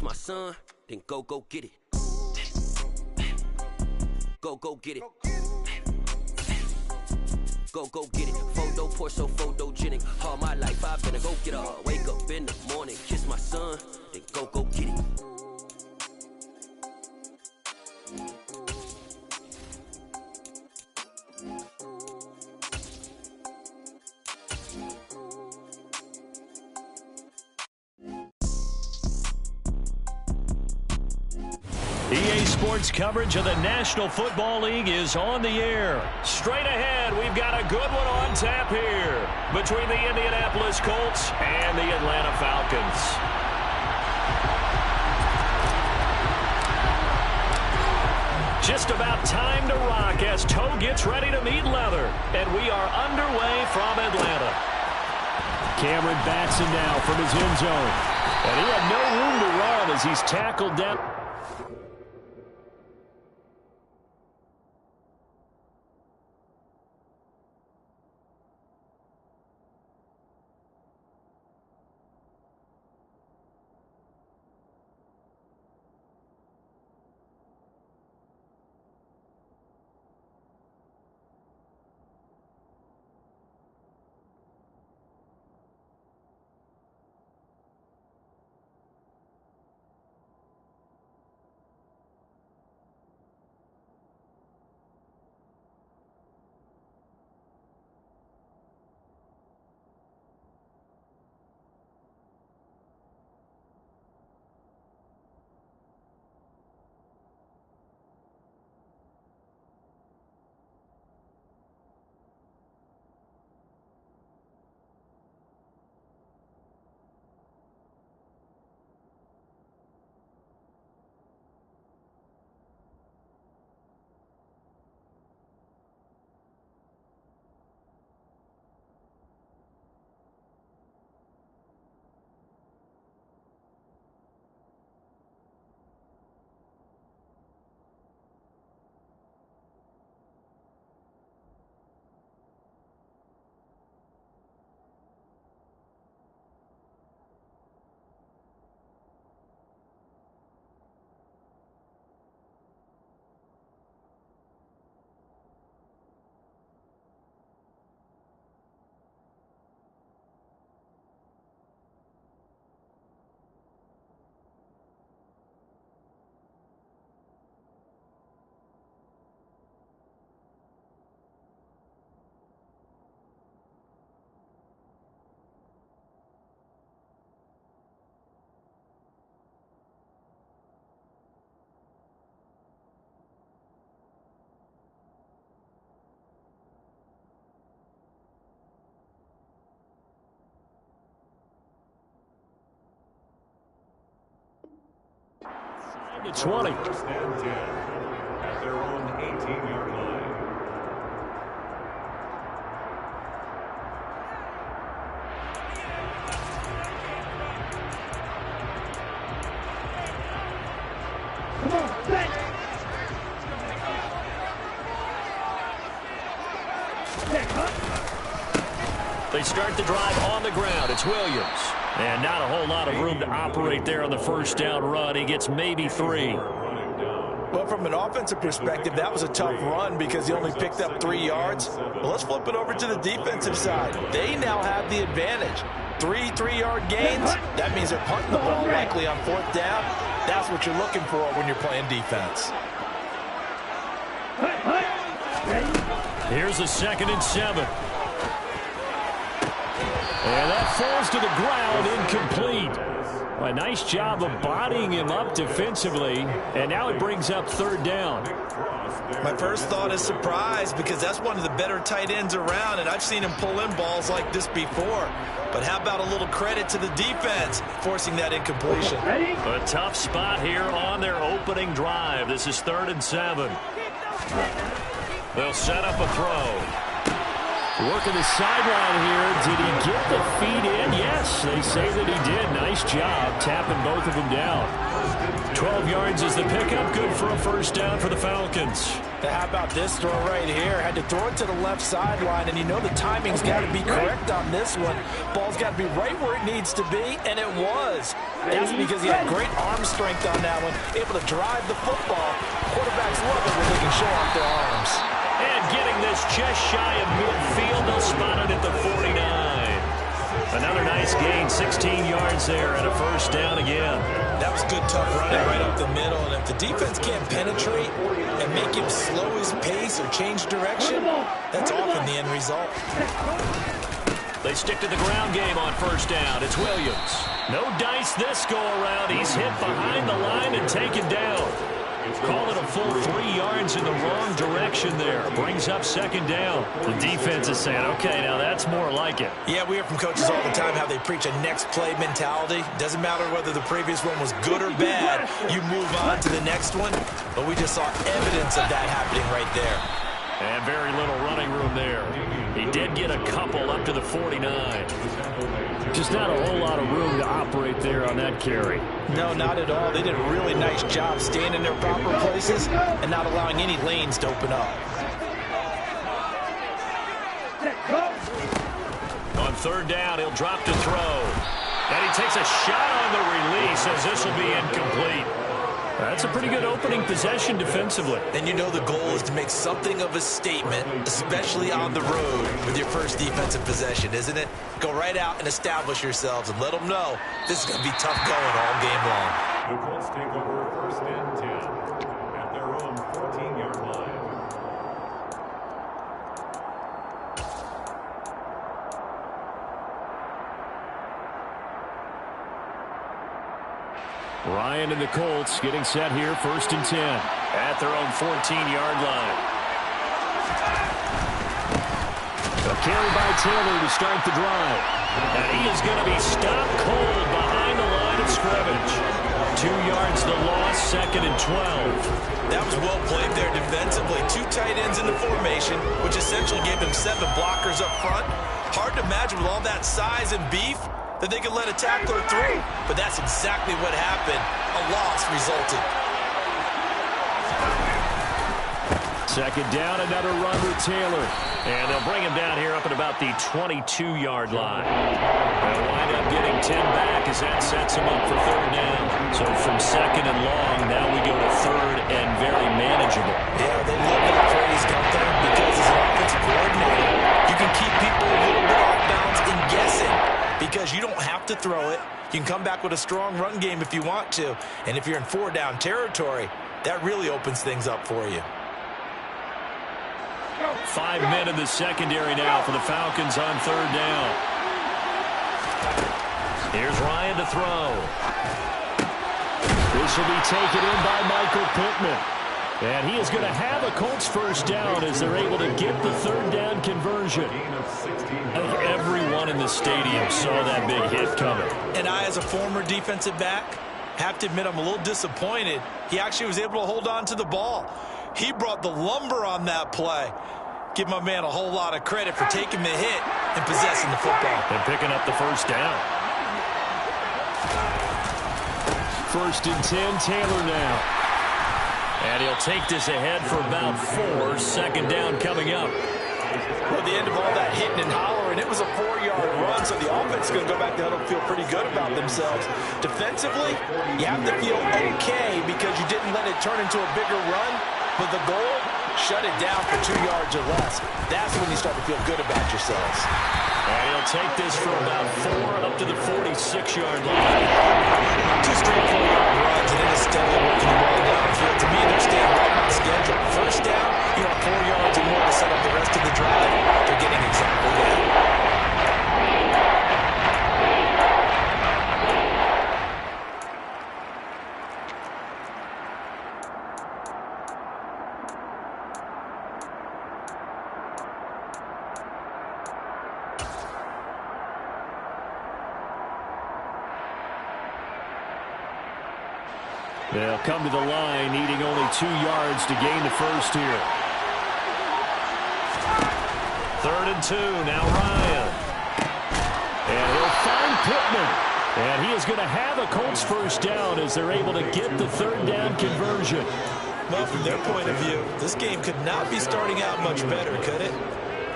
kiss my son, then go get it. Go get it. Go get it. Photo poor, so photogenic. All my life I've been a go getter. Wake up in the morning, kiss my son, then go get it. EA Sports coverage of the National Football League is on the air. Straight ahead, we've got a good one on tap here between the Indianapolis Colts and the Atlanta Falcons. Just about time to rock as Toe gets ready to meet leather. And we are underway from Atlanta. Cameron Batson now from his end zone. And he had no room to run as he's tackled down. To 20. First and 10 at their own 18-yard line. They start the drive on the ground. It's Williams. And not a whole lot of room to operate there on the first down run. He gets maybe 3. Well, from an offensive perspective, that was a tough run because he only picked up 3 yards. But let's flip it over to the defensive side. They now have the advantage. 3 3-yard gains. That means they're punting the ball likely on 4th down. That's what you're looking for when you're playing defense. Here's a 2nd and 7. And that falls to the ground, incomplete. A nice job of bodying him up defensively, and now it brings up 3rd down. My first thought is surprise because that's one of the better tight ends around, and I've seen him pull in balls like this before. But how about a little credit to the defense forcing that incompletion? A tough spot here on their opening drive. This is 3rd and 7. They'll set up a throw. Working the sideline here. Did he get the feet in? Yes, they say that he did. Nice job tapping both of them down. 12 yards is the pickup. Good for a first down for the Falcons. How about this throw right here? Had to throw it to the left sideline, and you know the timing's got to be correct on this one. Ball's got to be right where it needs to be, and it was. That's because he had great arm strength on that one, able to drive the football. Quarterbacks love it when they can show off their arms. And getting this just shy of midfield, they'll spot it at the 49. Another nice gain, 16 yards there, and a first down again. That was good, tough running right up the middle. And if the defense can't penetrate and make him slow his pace or change direction, that's often the end result. They stick to the ground game on first down. It's Williams. No dice this go-around. He's hit behind the line and taken down. Call it a full 3 yards in the wrong direction there. Brings up second down. The defense is saying, okay, now that's more like it. Yeah, we hear from coaches all the time how they preach a next play mentality. Doesn't matter whether the previous one was good or bad. You move on to the next one. But we just saw evidence of that happening right there. And very little running room there. He did get a couple up to the 49. Just not a whole lot of room to operate there on that carry. No, not at all. They did a really nice job staying in their proper places and not allowing any lanes to open up. On third down, he'll drop to throw. And he takes a shot on the release as this will be incomplete. That's a pretty good opening possession defensively. And you know the goal is to make something of a statement, especially on the road with your first defensive possession, isn't it? Go right out and establish yourselves and let them know this is going to be tough going all game long. The Colts take over first and 10 at their own 14-yard line. Ryan and the Colts getting set here, first and 10 at their own 14-yard line. A carry by Taylor to start the drive. And he is going to be stopped cold behind the line of scrimmage. 2 yards the loss, second and 12. That was well played there defensively. 2 tight ends in the formation, which essentially gave them 7 blockers up front. Hard to imagine with all that size and beef that they could let a tackler through. But that's exactly what happened. A loss resulted. Second down, another run with Taylor. And they'll bring him down here up at about the 22-yard line. They'll wind up getting 10 back as that sets him up for third down. So from second and long, now we go to third and very manageable. Yeah, they love that phrase, don't they? Because as an offensive coordinator, you can keep people a little bit off balance and guessing. Because you don't have to throw it. You can come back with a strong run game if you want to. And if you're in 4-down territory, that really opens things up for you. 5 men in the secondary now for the Falcons on third down. Here's Ryan to throw. This will be taken in by Michael Pittman. And he is going to have a Colts first down as they're able to get the third down conversion. I think everyone in the stadium saw that big hit coming. And I, as a former defensive back, have to admit I'm a little disappointed. He actually was able to hold on to the ball. He brought the lumber on that play. Give my man a whole lot of credit for taking the hit and possessing the football. And picking up the first down. First and 10, Taylor now. And he'll take this ahead for about 4. Second down coming up. Well, the end of all that hitting and hollering, it was a 4-yard run, so the offense is going to go back to huddle and feel pretty good about themselves. Defensively, you have to feel okay because you didn't let it turn into a bigger run, but the goal, shut it down for 2 yards or less. That's when you start to feel good about yourselves. And he'll take this for about 4 up to the 46-yard line. 2 straight 4-yard runs, and it is steadily working the ball downfield. To me, they're staying right on schedule. First down, you know, 4 yards or more to set up the rest of the drive. They're getting exactly that. They'll come to the line, needing only 2 yards to gain the first here. Third and 2, now Ryan. And he'll find Pittman. And he is going to have a Colts first down as they're able to get the third down conversion. Well, from their point of view, this game could not be starting out much better, could it?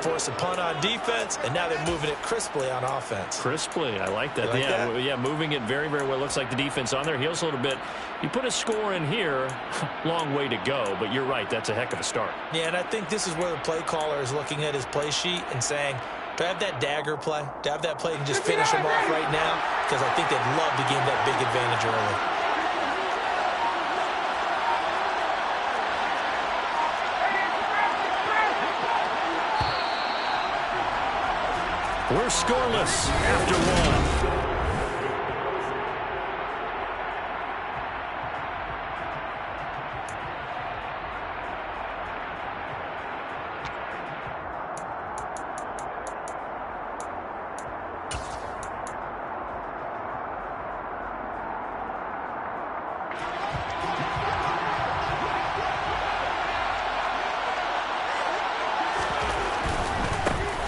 Force a punt on defense, and now they're moving it crisply on offense. Crisply, I like that. Yeah, moving it very, very well. Looks like the defense on their heels a little bit. You put a score in here, long way to go, but you're right, that's a heck of a start. Yeah, and I think this is where the play caller is looking at his play sheet and saying, do I have that dagger play? Do I have that play and just finish them off right now? Because I think they'd love to gain that big advantage early. We're scoreless after one.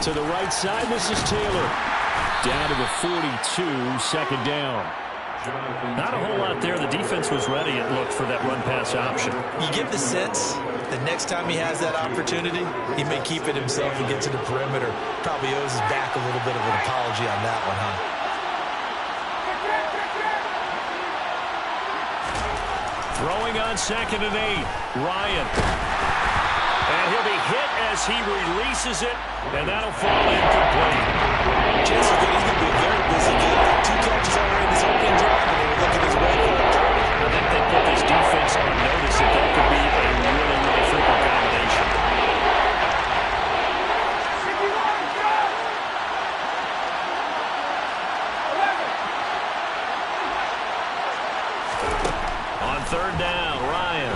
To the right side, this is Taylor. Down to the 42, second down. Not a whole lot there. The defense was ready, it looked, for that run-pass option. You get the sense that next time he has that opportunity, he may keep it himself and get to the perimeter. Probably owes his back a little bit of an apology on that one, huh? Throwing on 2nd and 8, Ryan. And he'll be hit as he releases it, and that'll fall incomplete. Chances are he's going to be a very busy game. 2 catches already in his opening drive, and they were looking his way for a third. I think they put this defense on notice that that could be a really, really frequent combination. On 3rd down, Ryan.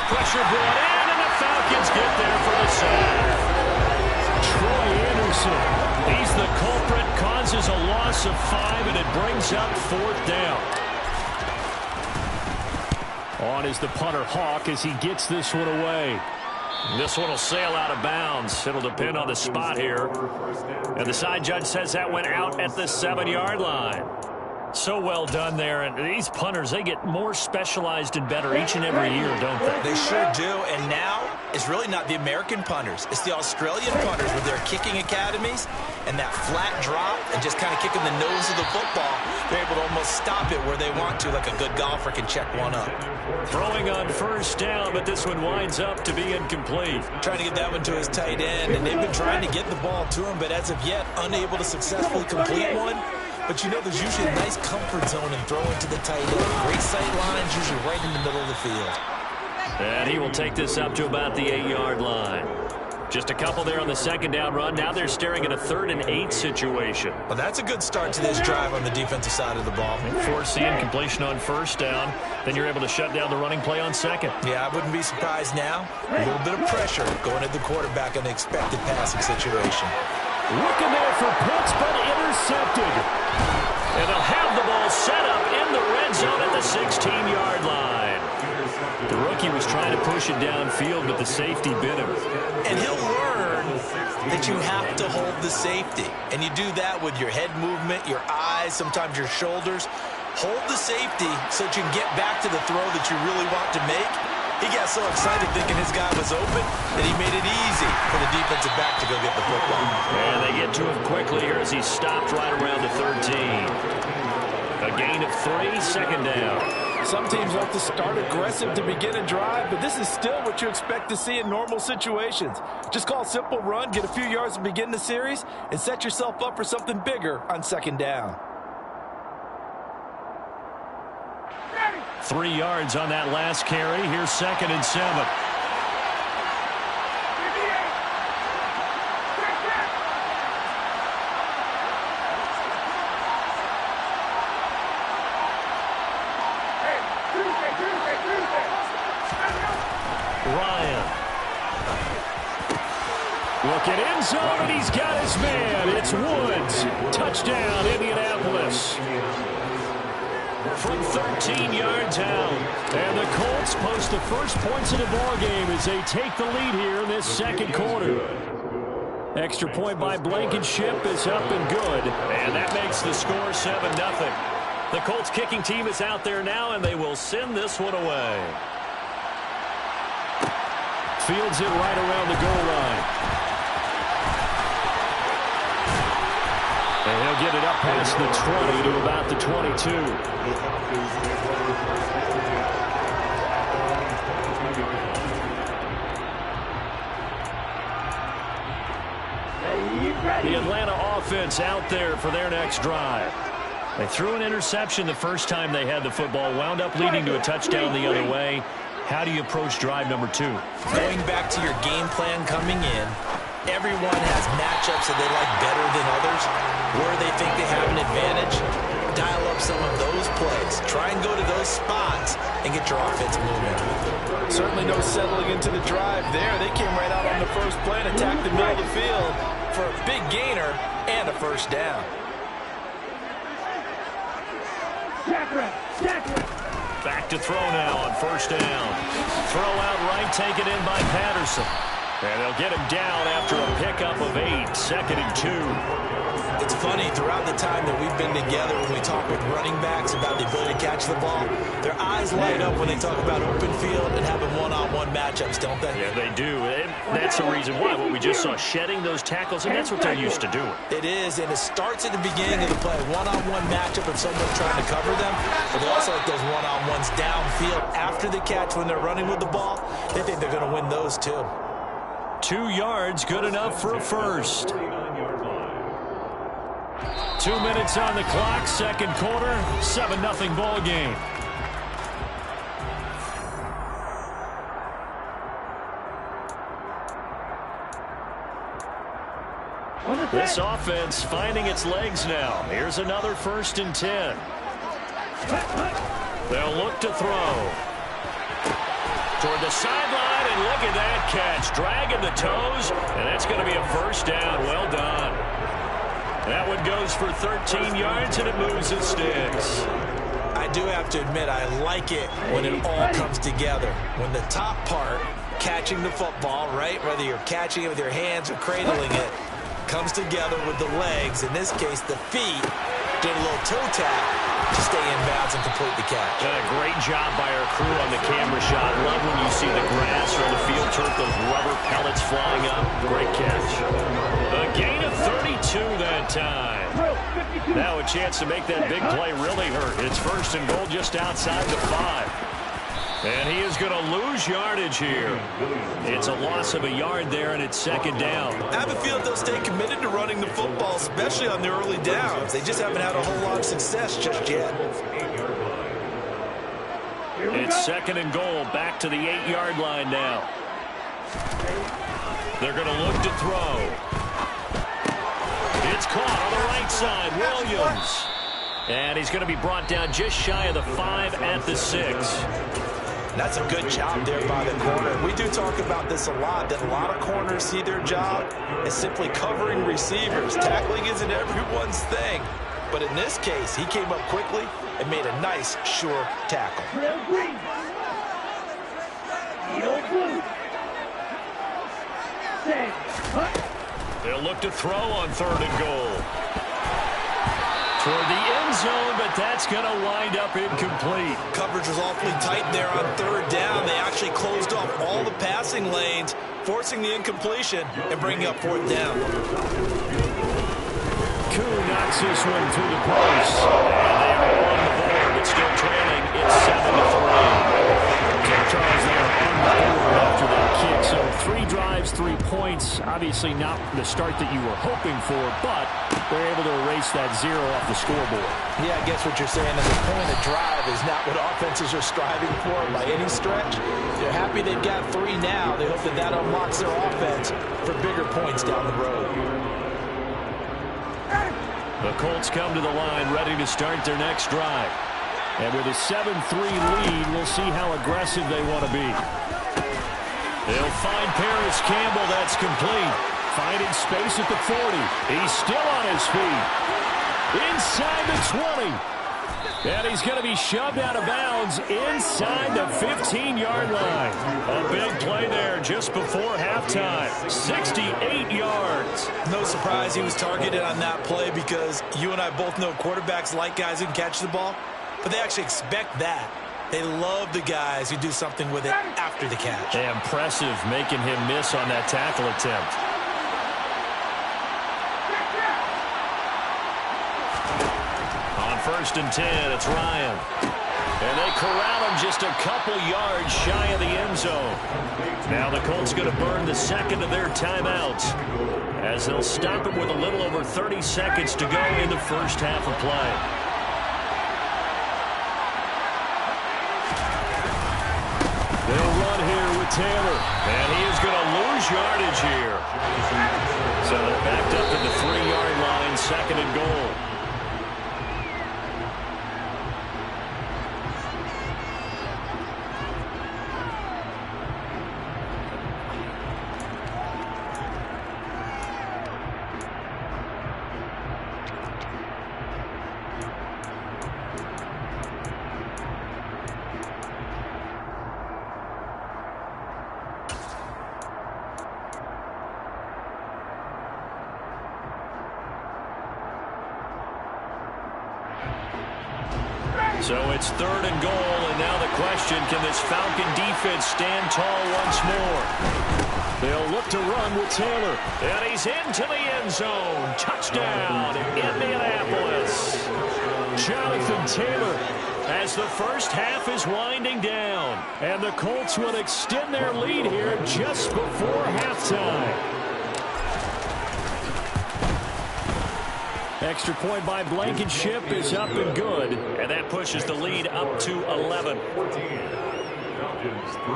Pressure brought in, and the Falcons get there for the sack. Troy Anderson, he's the culprit, causes a loss of 5, and it brings up 4th down. On is the punter, Hawk, as he gets this one away. This one will sail out of bounds. It'll depend on the spot here. And the side judge says that went out at the 7-yard line. So well done there. And these punters, they get more specialized and better each and every year, don't they? They sure do. And now it's really not the American punters. It's the Australian punters with their kicking academies and that flat drop and just kind of kicking the nose of the football. They're able to almost stop it where they want to, like a good golfer can check one up. Throwing on 1st down, but this one winds up to be incomplete. Trying to get that one to his tight end, and they've been trying to get the ball to him, but as of yet, unable to successfully complete one. But you know, there's usually a nice comfort zone in throwing to the tight end. Great sight lines, usually right in the middle of the field. And he will take this up to about the 8-yard line. Just a couple there on the 2nd down run. Now they're staring at a 3rd and 8 situation. Well, that's a good start to this drive on the defensive side of the ball. Force the incompletion on 1st down. Then you're able to shut down the running play on 2nd. Yeah, I wouldn't be surprised now. A little bit of pressure going at the quarterback in the expected passing situation. Looking there for Pitts, but intercepted. And they'll have the ball set up in the red zone at the 16-yard line. The rookie was trying to push it downfield, but the safety bit him. And he'll learn that you have to hold the safety. And you do that with your head movement, your eyes, sometimes your shoulders. Hold the safety so that you can get back to the throw that you really want to make. He got so excited thinking his guy was open that he made it easy for the defensive back to go get the football. And they get to him quickly here as he stopped right around the 13. A gain of 3, 2nd down. Some teams like to start aggressive to begin a drive, but this is still what you expect to see in normal situations. Just call a simple run, get a few yards to begin the series, and set yourself up for something bigger on 2nd down. 3 yards on that last carry. Here's 2nd and 7. Ryan. Looking end zone, and he's got his man. It's Woods. Touchdown, Indianapolis. From 13 yards out. And the Colts post the first points of the ballgame as they take the lead here in this 2nd quarter. Extra point by Blankenship is up and good. And that makes the score 7-0. The Colts kicking team is out there now, and they will send this one away. fields it right around the goal line. And he'll get it up past the 20 to about the 22. The Atlanta offense out there for their next drive. They threw an interception the first time they had the football, wound up leading to a touchdown the other way. How do you approach drive number 2? Going back to your game plan coming in, everyone has matchups that they like better than others. Where they think they have an advantage, dial up some of those plays. Try and go to those spots and get your offense moving. Certainly no settling into the drive there. They came right out on the first play and attacked the middle of the field for a big gainer and a first down. Back to throw now on first down. Throw out right, taken in by Patterson. And they'll get him down after a pickup of 8, 2nd and 2. It's funny, throughout the time that we've been together, when we talk with running backs about the ability to catch the ball, their eyes light up when they talk about open field and having one-on-one matchups, don't they? Yeah, they do. And that's the reason why. What we just saw, shedding those tackles, and that's what they're used to doing. It is, and it starts at the beginning of the play. One-on-one matchup if someone's trying to cover them, but they also like those one-on-ones downfield after the catch when they're running with the ball. They think they're going to win those too. 2 yards, good enough for a first. 2 minutes on the clock, second quarter, 7-0 ball game. This offense finding its legs now. Here's another 1st and 10. They'll look to throw. Toward the sideline, and look at that catch. Dragging the toes, and that's going to be a first down. Well done. That one goes for 13 yards, and it moves the sticks. I do have to admit, I like it when it all comes together. When the top part, catching the football, right, whether you're catching it with your hands or cradling it, comes together with the legs, in this case the feet, did a little toe tap to stay in bounds and complete the catch. Great job by our crew on the camera shot. Love when you see the grass or the field turf, those rubber pellets flying up. Great catch. A gain of 32 that time. Now a chance to make that big play really hurt. It's 1st and goal just outside the 5. And he is going to lose yardage here. It's a loss of a yard there, and it's 2nd down. I have a feeling they'll stay committed to running the football, especially on the early downs. They just haven't had a whole lot of success just yet. It's 2nd and goal, back to the 8-yard line now. They're going to look to throw. It's caught on the right side, Williams. And he's going to be brought down just shy of the 5 at the 6. That's a good job there by the corner. We do talk about this a lot, that a lot of corners see their job as simply covering receivers. Tackling isn't everyone's thing. But in this case, he came up quickly and made a nice, sure tackle. They'll look to throw on 3rd and goal. Toward the end zone, but that's going to wind up incomplete. Coverage was awfully tight there on 3rd down. They actually closed off all the passing lanes, forcing the incompletion and bringing up 4th down. Koo knocks this one through the post. And they are on the board, but still trailing. It's 7-3. Charles there on the board after that kick. So 3 drives, 3 points. Obviously not the start that you were hoping for, but they're able to erase that 0 off the scoreboard. Yeah, I guess what you're saying is the point of drive is not what offenses are striving for by any stretch. They're happy they've got 3 now. They hope that that unlocks their offense for bigger points down the road. The Colts come to the line ready to start their next drive. And with a 7-3 lead, we'll see how aggressive they want to be. They'll find Paris Campbell. That's complete. Finding space at the 40. He's still on his feet. Inside the 20. And he's going to be shoved out of bounds inside the 15-yard line. A big play there just before halftime. 68 yards. No surprise he was targeted on that play because you and I both know quarterbacks like guys who can catch the ball, but they actually expect that. They love the guys who do something with it after the catch. Impressive, making him miss on that tackle attempt. On 1st and 10, it's Ryan. And they corral him just a couple yards shy of the end zone. Now the Colts going to burn the second of their timeouts, as they'll stop it with a little over 30 seconds to go in the first half of play. They'll run here with Taylor, and he is going to lose yardage here. So they're backed up at the 3-yard line, 2nd and goal. So it's 3rd and goal, and now the question, can this Falcon defense stand tall once more? They'll look to run with Taylor, and he's into the end zone. Touchdown, Indianapolis. Jonathan Taylor, as the first half is winding down, and the Colts will extend their lead here just before halftime. Extra point by Blankenship is up and good, and that pushes the lead up to 11. 14, Falcons 3.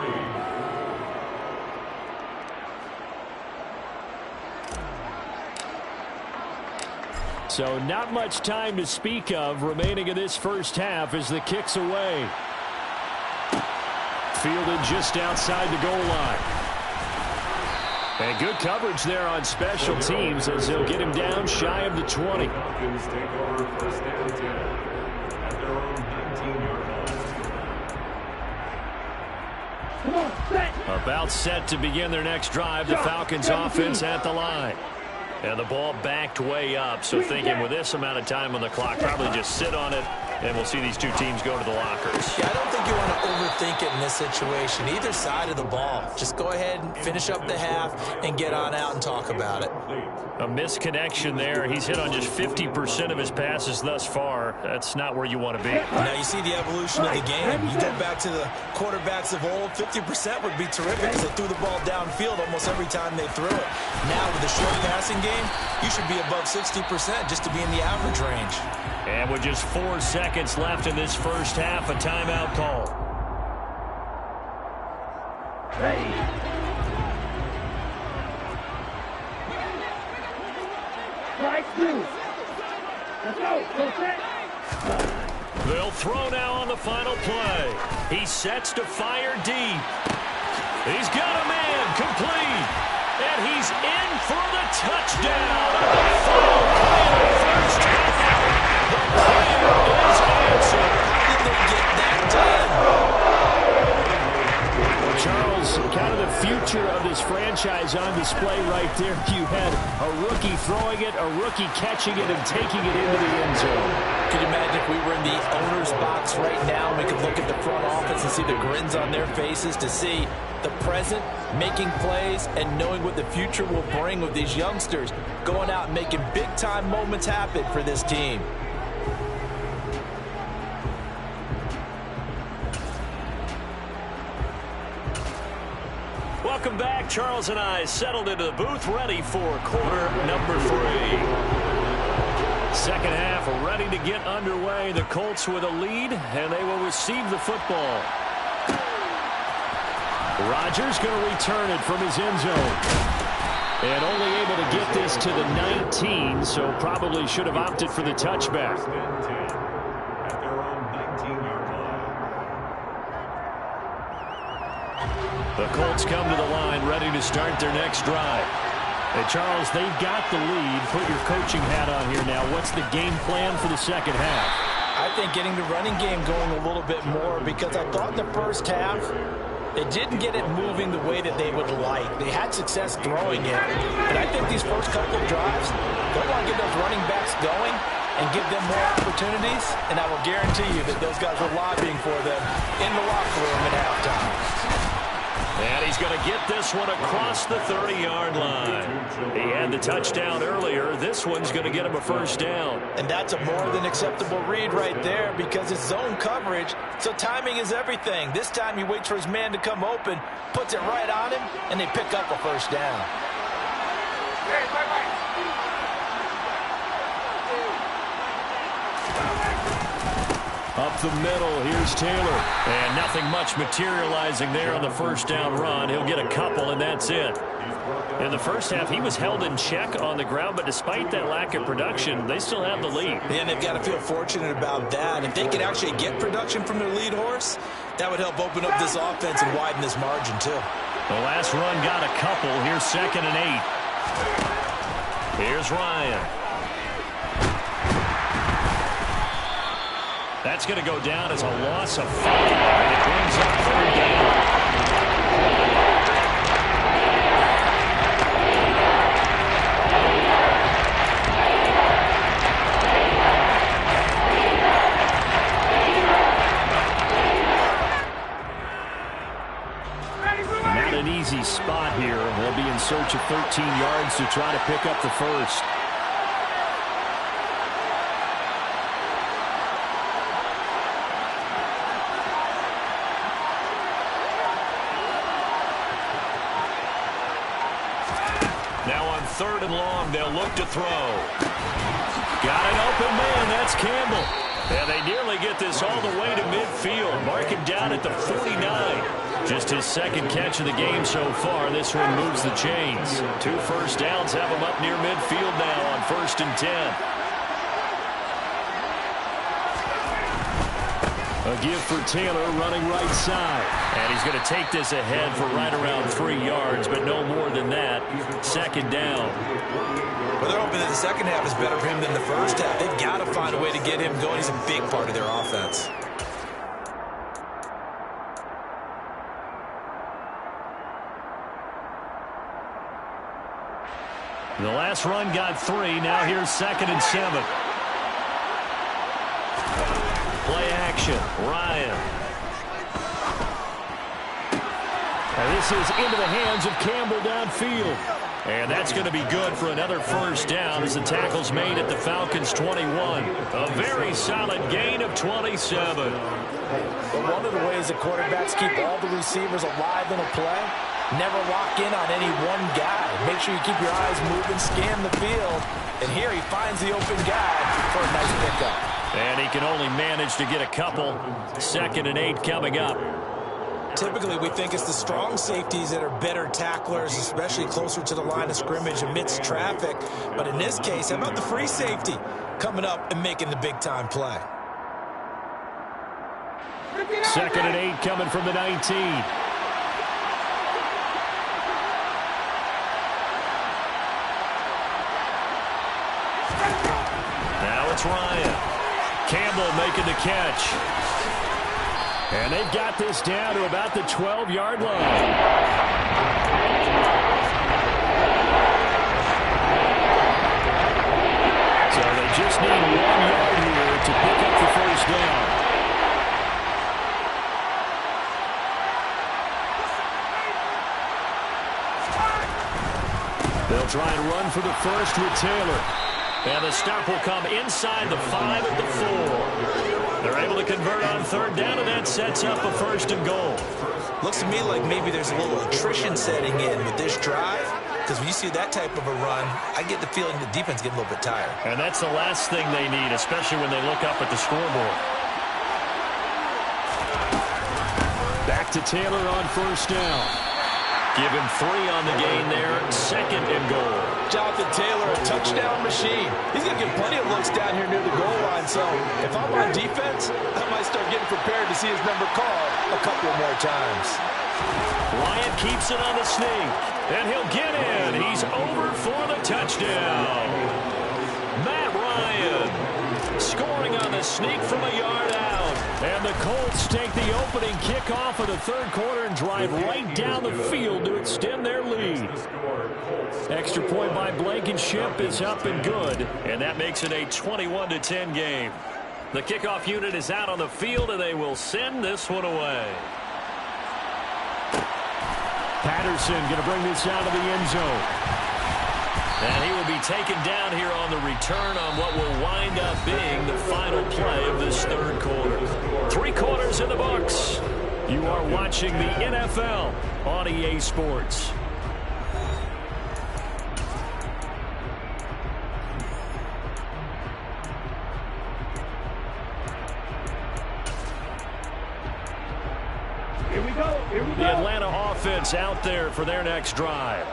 So not much time to speak of remaining in this first half as the kick's away. Fielded just outside the goal line. And good coverage there on special teams as they'll get him down shy of the 20. Falcons take over 1st and 10 at their own 19-yard line. About set to begin their next drive. The Falcons offense at the line. And the ball backed way up. So thinking with this amount of time on the clock, probably just sit on it. And we'll see these two teams go to the lockers. Yeah, I don't think you want to overthink it in this situation. Either side of the ball. Just go ahead and finish up the half and get on out and talk about it. A misconnection there. He's hit on just 50% of his passes thus far. That's not where you want to be. Now you see the evolution of the game. You go back to the quarterbacks of old, 50% would be terrific because they threw the ball downfield almost every time they threw it. Now with the short passing game, you should be above 60% just to be in the average range. And with just 4 seconds left in this first half, a timeout call. They'll throw now on the final play. He sets to fire deep. He's got a man complete. And he's in for the touchdown. The final play of the first half. The prayer is answered. How did they get that done? Charles, kind of the future of this franchise on display right there. You had a rookie throwing it, a rookie catching it, and taking it into the end zone. Could you imagine if we were in the owner's box right now and we could look at the front office and see the grins on their faces to see the present, making plays, and knowing what the future will bring with these youngsters going out and making big-time moments happen for this team. Welcome back. Charles and I settled into the booth, ready for quarter number 3. Second half ready to get underway. The Colts with a lead, and they will receive the football. Rodgers going to return it from his end zone. And only able to get this to the 19, so probably should have opted for the touchback. 1st and 10 at their own 19-yard line. The Colts come to the line, ready to start their next drive. Hey, Charles, they've got the lead. Put your coaching hat on here now. What's the game plan for the second half? I think getting the running game going a little bit more, because I thought in the first half they didn't get it moving the way that they would like. They had success throwing it. But I think these first couple of drives, they'll want to get those running backs going and give them more opportunities, and I will guarantee you that those guys were lobbying for them in the locker room at halftime. And he's going to get this one across the 30-yard line. He had the touchdown earlier. This one's going to get him a first down. And that's a more than acceptable read right there because it's zone coverage, so timing is everything. This time he waits for his man to come open, puts it right on him, and they pick up a first down. Up the middle, here's Taylor. And nothing much materializing there on the first down run. He'll get a couple, and that's it. In the first half, he was held in check on the ground, but despite that lack of production, they still have the lead. And they've got to feel fortunate about that. If they could actually get production from their lead horse, that would help open up this offense and widen this margin, too. The last run got a couple. Here's 2nd and 8. Here's Ryan. That's going to go down as a loss of 5. And it brings up 3rd down. Not an easy spot here. They'll be in search of 13 yards to try to pick up the first. Now on 3rd and long, they'll look to throw. Got an open man. That's Campbell. And they nearly get this all the way to midfield. Mark him down at the 49. Just his 2nd catch of the game so far. This one moves the chains. 2 first downs have him up near midfield now on 1st and 10. A give for Taylor running right side. And he's going to take this ahead for right around 3 yards, but no more than that. 2nd down. Well, they're hoping that the second half is better for him than the first half. They've got to find a way to get him going. He's a big part of their offense. The last run got 3. Now here's 2nd and 7. Play action. Ryan. And this is into the hands of Campbell downfield. And that's going to be good for another first down as the tackle's made at the Falcons' 21. A very solid gain of 27. But one of the ways the quarterbacks keep all the receivers alive in a play, never lock in on any one guy. Make sure you keep your eyes moving, scan the field. And here he finds the open guy for a nice pickup. And he can only manage to get a couple. 2nd and 8 coming up. Typically, we think it's the strong safeties that are better tacklers, especially closer to the line of scrimmage amidst traffic. But in this case, how about the free safety coming up and making the big-time play? 2nd and 8 coming from the 19. Now it's Ryan. Campbell making the catch. And they've got this down to about the 12-yard line. So they just need 1 yard here to pick up the first down. They'll try and run for the first with Taylor. And the stop will come inside the 5 at the 4. They're able to convert on 3rd down, and that sets up a 1st and goal. Looks to me like maybe there's a little attrition setting in with this drive, because when you see that type of a run, I get the feeling the defense getting a little bit tired. And that's the last thing they need, especially when they look up at the scoreboard. Back to Taylor on 1st down. Give him 3 on the gain there. 2nd and goal. Jonathan Taylor, a touchdown machine. He's going to get plenty of looks down here near the goal line. So if I'm on defense, I might start getting prepared to see his number called a couple more times. Ryan keeps it on the sneak. And he'll get in. He's over for the touchdown. Matt Ryan scoring on the sneak from a yard out. And the Colts take the opening kickoff of the 3rd quarter and drive right down the field to extend their lead. Extra point by Blankenship is up and good. And that makes it a 21-10 game. The kickoff unit is out on the field, and they will send this one away. Patterson going to bring this out of the end zone. And he will be taken down here on the return on what will wind up being the final play of this third quarter. 3 quarters in the books. You are watching the NFL on EA Sports. The Atlanta offense out there for their next drive.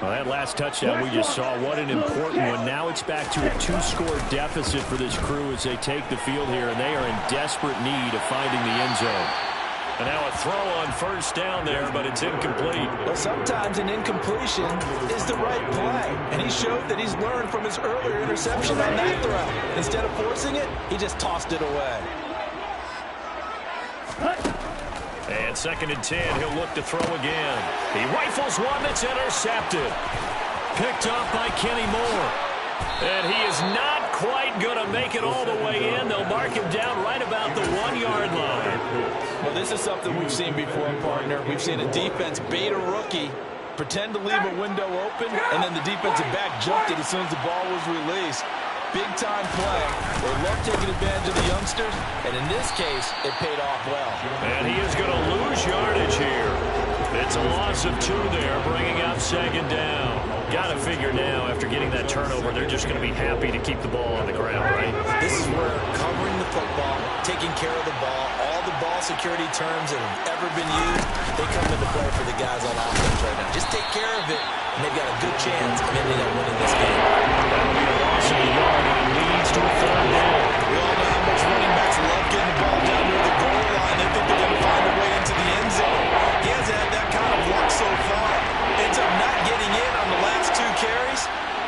Well, that last touchdown we just saw, what an important one. Now it's back to a 2-score deficit for this crew as they take the field here, and they are in desperate need of finding the end zone. And now a throw on first down there, but it's incomplete. Well, sometimes an incompletion is the right play, and he showed that he's learned from his earlier interception on that throw. Instead of forcing it, he just tossed it away. And 2nd and 10, he'll look to throw again. He rifles one that's intercepted. Picked up by Kenny Moore. And he is not quite going to make it all the way in. They'll mark him down right about the 1-yard line. Well, this is something we've seen before, partner. We've seen a defense bait a rookie, pretend to leave a window open, and then the defensive back jumped it as soon as the ball was released. Big-time play. They love taking advantage of the youngsters, and in this case, it paid off well. And he is going to lose yardage here. It's a loss of 2 there, bringing up 2nd down. Got to figure now, after getting that turnover, they're just going to be happy to keep the ball on the ground, right? This is where covering the football, taking care of the ball, all the ball security terms that have ever been used, they come into play for the guys on offense right now. Just take care of it, and they've got a good chance of ending up winning this game. That'll be a loss of a yard, and it leads to a 3rd down. We all know how much running backs love getting the ball down near the goal line. They think they're going to find a way into the end zone. He hasn't had that kind of luck so far. Ends up not getting in on the last 2 carries.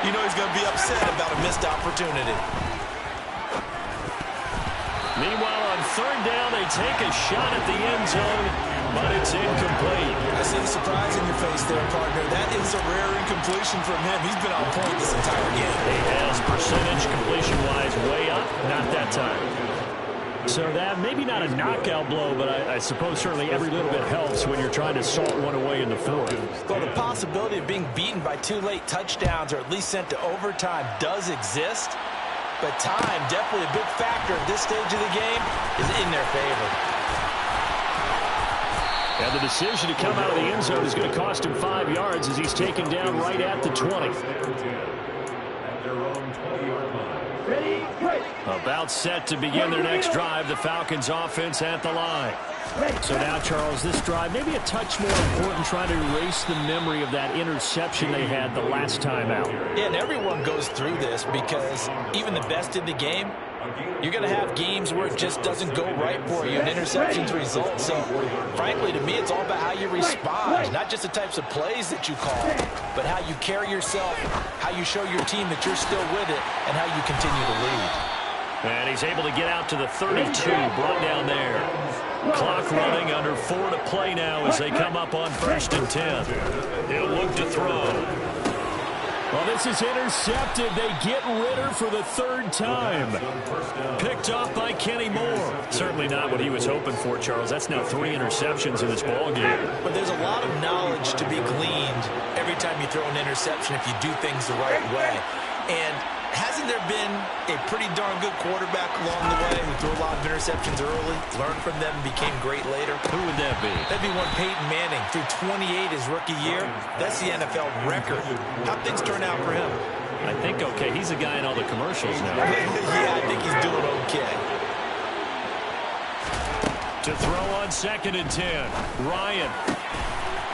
You know he's going to be upset about a missed opportunity. Meanwhile, on 3rd down, they take a shot at the end zone, but it's incomplete. I see the surprise in your face there, partner. That is a rare incompletion from him. He's been on point this entire game. He has percentage completion-wise way up, not that time. So that, maybe not a knockout blow, but I suppose certainly every little bit helps when you're trying to salt one away in the 4th. Well, the possibility of being beaten by 2 late touchdowns or at least sent to overtime does exist. But time, definitely a big factor at this stage of the game, is in their favor. And the decision to come out of the end zone is going to cost him 5 yards as he's taken down right at the 20. About set to begin their next drive, the Falcons offense at the line. So now, Charles, this drive maybe a touch more important, trying to erase the memory of that interception they had the last time out. Yeah, and everyone goes through this because even the best in the game, you're going to have games where it just doesn't go right for you and interceptions result. So, frankly, to me, it's all about how you respond, not just the types of plays that you call, but how you carry yourself, how you show your team that you're still with it, and how you continue to lead. And he's able to get out to the 32, brought down there. Clock running, under 4 to play now as they come up on 1st and 10. He'll look to throw. Well, this is intercepted. They get Ritter for the 3rd time. Picked off by Kenny Moore. Certainly not what he was hoping for, Charles. That's now 3 interceptions in this ballgame. But there's a lot of knowledge to be gleaned every time you throw an interception if you do things the right way. And hasn't there been a pretty darn good quarterback along the way who threw a lot of interceptions early, learned from them, and became great later? Who would that be? That'd be one Peyton Manning. Threw 28 his rookie year. That's the NFL record. How'd things turn out for him? I think okay. He's a guy in all the commercials now. Yeah, I think he's doing okay. To throw on 2nd and 10. Ryan.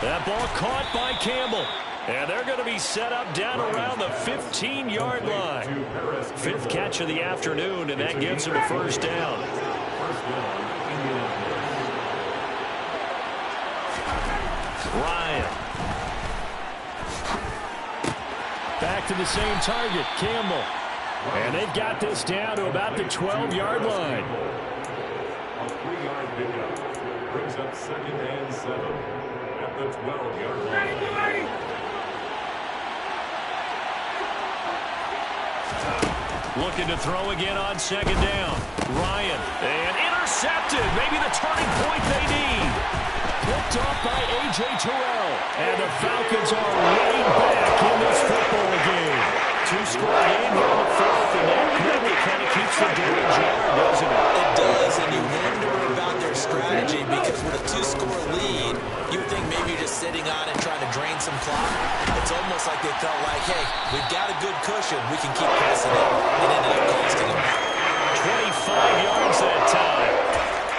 That ball caught by Campbell. And they're going to be set up down around the 15-yard line. 5th catch of the afternoon, and that gives him a 1st down. Ryan. Back to the same target, Campbell. And they've got this down to about the 12-yard line. A 3-yard pickup brings up 2nd and 7 at the 12-yard line. Looking to throw again on second down. Ryan, and intercepted. Maybe the turning point they need. Picked off by A.J. Terrell. And the Falcons are right back in this football game. Two-score game here in the fourth, and that clearly kind of keeps the door ajar, doesn't it? It does, and you wonder about their strategy because with a two-score lead, you think maybe you're just sitting on it trying to drain some clock. It's almost like they felt like, hey, we've got a good cushion. We can keep pressing it. It ended up costing them. 25 yards that time.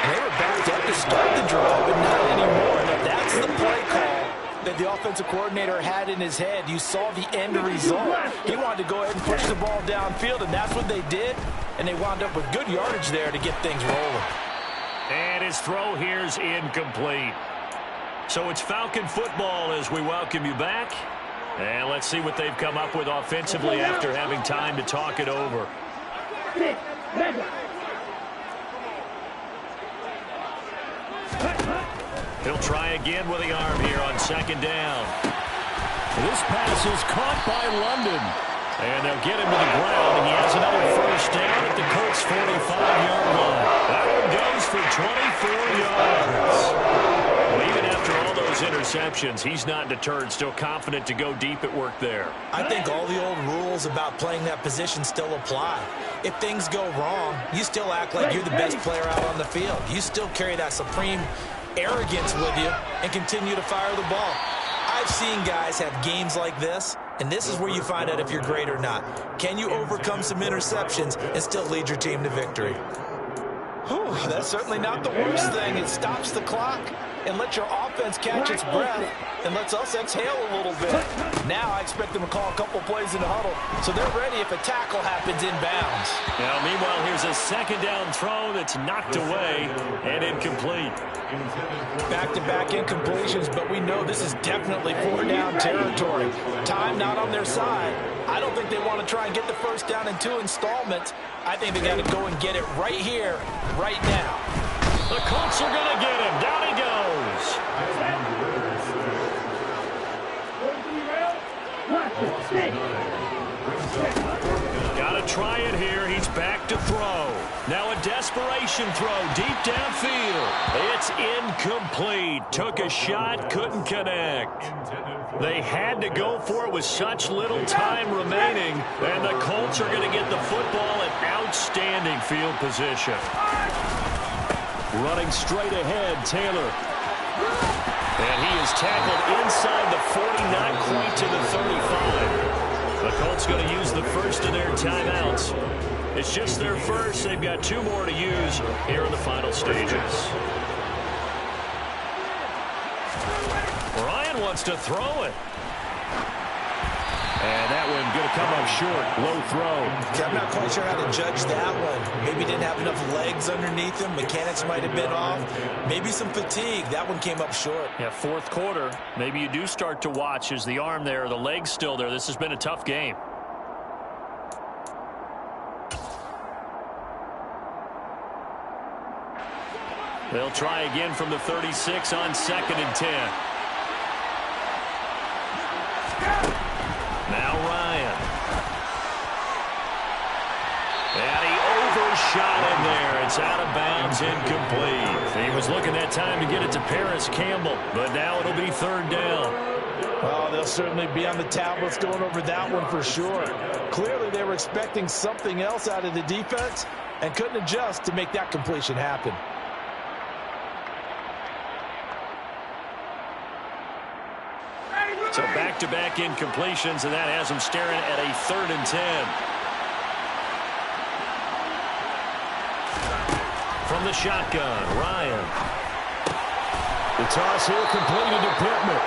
And they were backed up to start the drive, but not anymore. Now, that's the play call that the offensive coordinator had in his head. You saw the end result. He wanted to go ahead and push the ball downfield, and that's what they did. And they wound up with good yardage there to get things rolling. And his throw here's incomplete. So it's Falcon football as we welcome you back. And let's see what they've come up with offensively after having time to talk it over. He'll try again with the arm here on second down. This pass is caught by London. And they'll get him to the ground, and he has another first down at the Colts' 45-yard line. That one goes for 24 yards. Well, even after all those interceptions, he's not deterred, still confident to go deep at work there. I think all the old rules about playing that position still apply. If things go wrong, you still act like you're the best player out on the field. You still carry that supreme arrogance with you and continue to fire the ball. I've seen guys have games like this, and this is where you find out if you're great or not. Can you overcome some interceptions and still lead your team to victory? Whew, that's certainly not the worst thing. It stops the clock and lets your offense catch its breath and lets us exhale a little bit. Now I expect them to call a couple plays in the huddle, so they're ready if a tackle happens inbounds. Now, meanwhile, here's a second down throw that's knocked away and incomplete. Back-to-back incompletions, but we know this is definitely four-down territory. Time not on their side. I don't think they want to try and get the first down in 2 installments. I think they got to go and get it right here, right now. The Colts are going to get him. Down he goes. Got to try it here. He's back to throw. Now a desperation throw deep downfield. It's incomplete. Took a shot, couldn't connect. They had to go for it with such little time remaining, and the Colts are going to get the football in outstanding field position. Running straight ahead, Taylor. And he is tackled inside the 40, not quite to the 35. The Colts going to use the first of their timeouts. It's just their first. They've got 2 more to use here in the final stages. Ryan wants to throw it. And that one going to come up short. Low throw. I'm not quite sure how to judge that one. Maybe didn't have enough legs underneath him. Mechanics might have been off. Maybe some fatigue. That one came up short. Yeah, fourth quarter. Maybe you do start to watch. Is the arm there, the leg's still there? This has been a tough game. They'll try again from the 36 on 2nd and 10. Now Ryan. And he overshot in there. It's out of bounds, incomplete. He was looking that time to get it to Paris Campbell, but now it'll be 3rd down. Well, they'll certainly be on the tablets going over that one for sure. Clearly they were expecting something else out of the defense and couldn't adjust to make that completion happen. So back-to-back incompletions, and that has them staring at a 3rd and 10. From the shotgun, Ryan. The toss here completed to Pittman.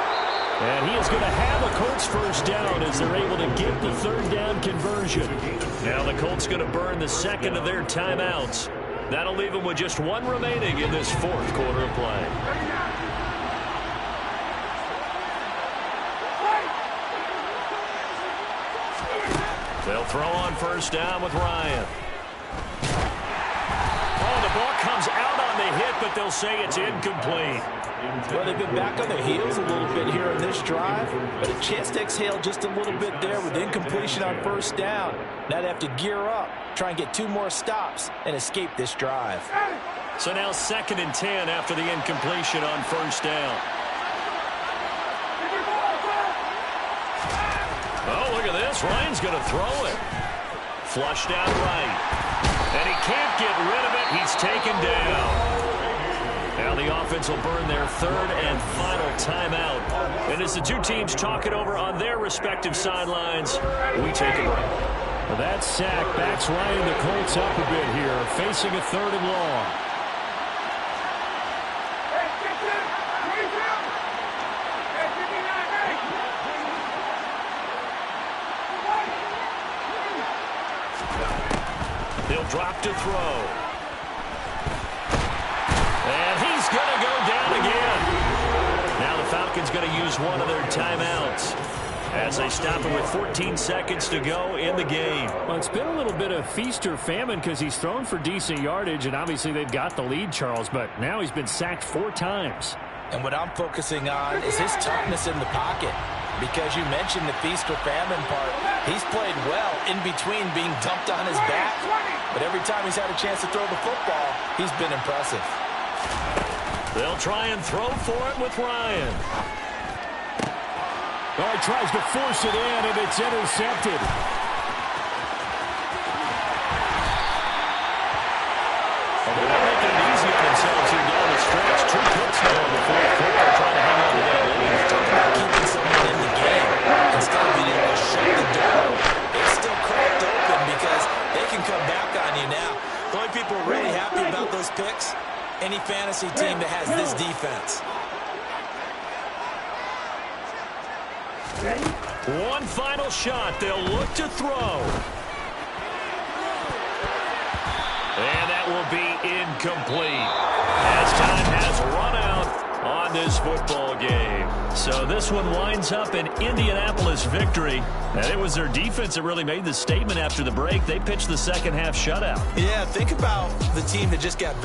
And he is going to have a Colts first down as they're able to get the 3rd down conversion. Now the Colts going to burn the 2nd of their timeouts. That'll leave them with just 1 remaining in this 4th quarter of play. They'll throw on first down with Ryan. Oh, and the ball comes out on the hit, but they'll say it's incomplete. Well, they've been back on their heels a little bit here in this drive, but a chance to exhale just a little bit there with incompletion on first down. Now they have to gear up, try and get 2 more stops, and escape this drive. So now 2nd and 10 after the incompletion on first down. Oh, look at this. Ryan's going to throw it. Flushed out right. And he can't get rid of it. He's taken down. Now the offense will burn their 3rd and final timeout. And as the two teams talk it over on their respective sidelines, we take a break. Well, that sack backs Ryan the Colts up a bit here, facing a 3rd and long. He'll drop to throw. And he's going to go down again. Now the Falcons going to use one of their timeouts as they stop him with 14 seconds to go in the game. Well, it's been a little bit of feast or famine because he's thrown for decent yardage, and obviously they've got the lead, Charles, but now he's been sacked 4 times. And what I'm focusing on is his toughness in the pocket. Because you mentioned the feast or famine part. He's played well in between being dumped on his back. But every time he's had a chance to throw the football, he's been impressive. They'll try and throw for it with Ryan. Oh, he tries to force it in, and it's intercepted. They're not making it easy on themselves here down the stretch. 2 picks now in the 4th quarter, trying to hang on to that lead. Talk about keeping someone in the game instead of being able to shut the door. It's still cracked open because they can come back on you now. The only people really happy about those picks, any fantasy team that has this defense. One final shot. They'll look to throw. And that will be incomplete as time has run out on this football game. So this one winds up an Indianapolis victory. And it was their defense that really made the statement after the break. They pitched the second half shutout. Yeah, think about the team that just got